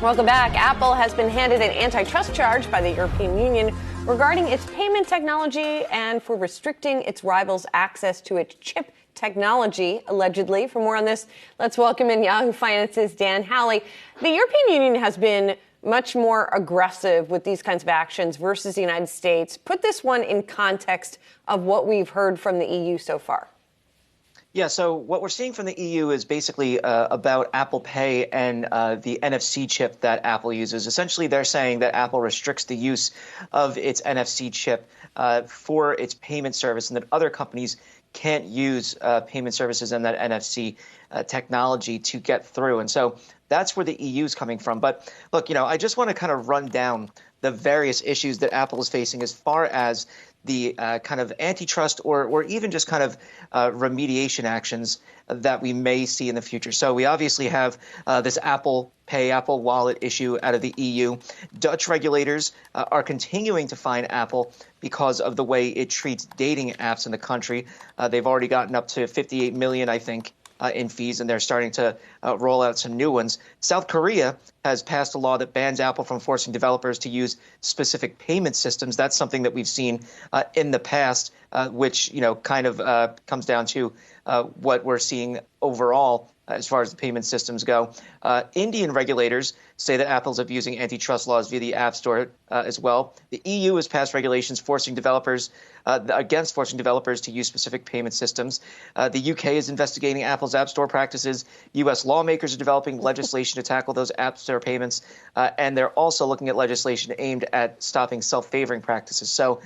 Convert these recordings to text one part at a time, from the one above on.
Welcome back. Apple has been handed an antitrust charge by the European Union regarding its payment technology and for restricting its rivals' access to its chip technology, allegedly. For more on this, let's welcome in Yahoo Finance's Dan Howley. The European Union has been much more aggressive with these kinds of actions versus the United States. Put this one in context of what we've heard from the EU so far. Yeah, so what we're seeing from the EU is basically about Apple Pay and the NFC chip that Apple uses. Essentially, they're saying that Apple restricts the use of its NFC chip for its payment service and that other companies can't use payment services and that NFC technology to get through. And so that's where the EU is coming from. But look, I just want to kind of run down the various issues that Apple is facing as far as the kind of antitrust or even just kind of remediation actions that we may see in the future. So we obviously have this Apple Pay, Apple Wallet issue out of the EU. Dutch regulators are continuing to fine Apple because of the way it treats dating apps in the country. They've already gotten up to 58 million, I think, in fees, and they're starting to roll out some new ones. South Korea has passed a law that bans Apple from forcing developers to use specific payment systems. That's something that we've seen in the past, which kind of comes down to what we're seeing overall as far as the payment systems go. Indian regulators say that Apple's abusing antitrust laws via the App Store as well. The EU has passed regulations against forcing developers to use specific payment systems. The UK is investigating Apple's App Store practices. US lawmakers are developing legislation to tackle those App Store payments. And they're also looking at legislation aimed at stopping self-favoring practices. So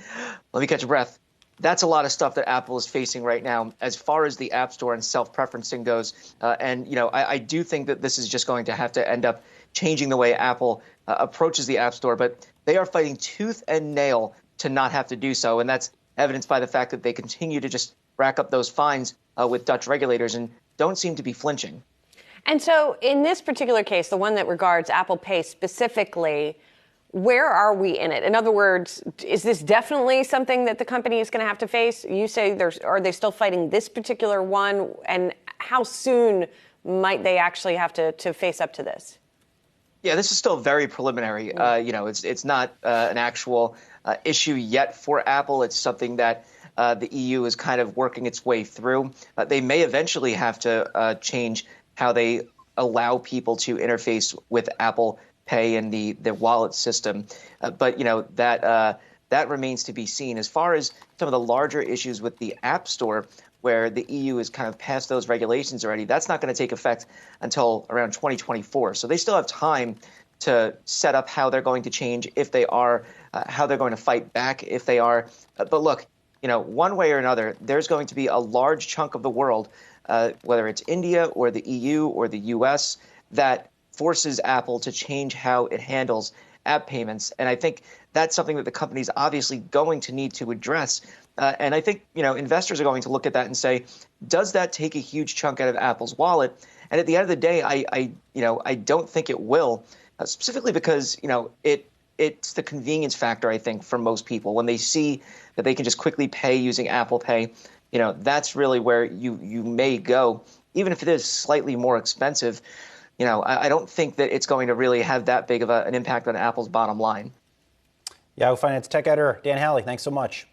let me catch a breath. That's a lot of stuff that Apple is facing right now as far as the App Store and self-preferencing goes. I do think that this is just going to have to end up changing the way Apple approaches the App Store. But they are fighting tooth and nail to not have to do so. And that's evidenced by the fact that they continue to just rack up those fines with Dutch regulators and don't seem to be flinching. And so in this particular case, the one that regards Apple Pay specifically, where are we in it? In other words, is this definitely something that the company is going to have to face? You say are they still fighting this particular one? And how soon might they actually have to face up to this? Yeah, this is still very preliminary. It's not an actual issue yet for Apple. It's something that the EU is kind of working its way through. They may eventually have to change how they allow people to interface with Apple Pay and the wallet system. But that remains to be seen. As far as some of the larger issues with the App Store, where the EU has kind of passed those regulations already, that's not going to take effect until around 2024. So they still have time to set up how they're going to change if they are, how they're going to fight back if they are. But look, one way or another, there's going to be a large chunk of the world, whether it's India or the EU or the US, that forces Apple to change how it handles app payments. And I think that's something that the company's obviously going to need to address. And I think, investors are going to look at that and say, does that take a huge chunk out of Apple's wallet? And at the end of the day, I don't think it will, specifically because, it's the convenience factor, I think, for most people. When they see that they can just quickly pay using Apple Pay, that's really where you may go, even if it is slightly more expensive. I don't think that it's going to really have that big of an impact on Apple's bottom line. Yahoo Finance tech editor Dan Howley, thanks so much.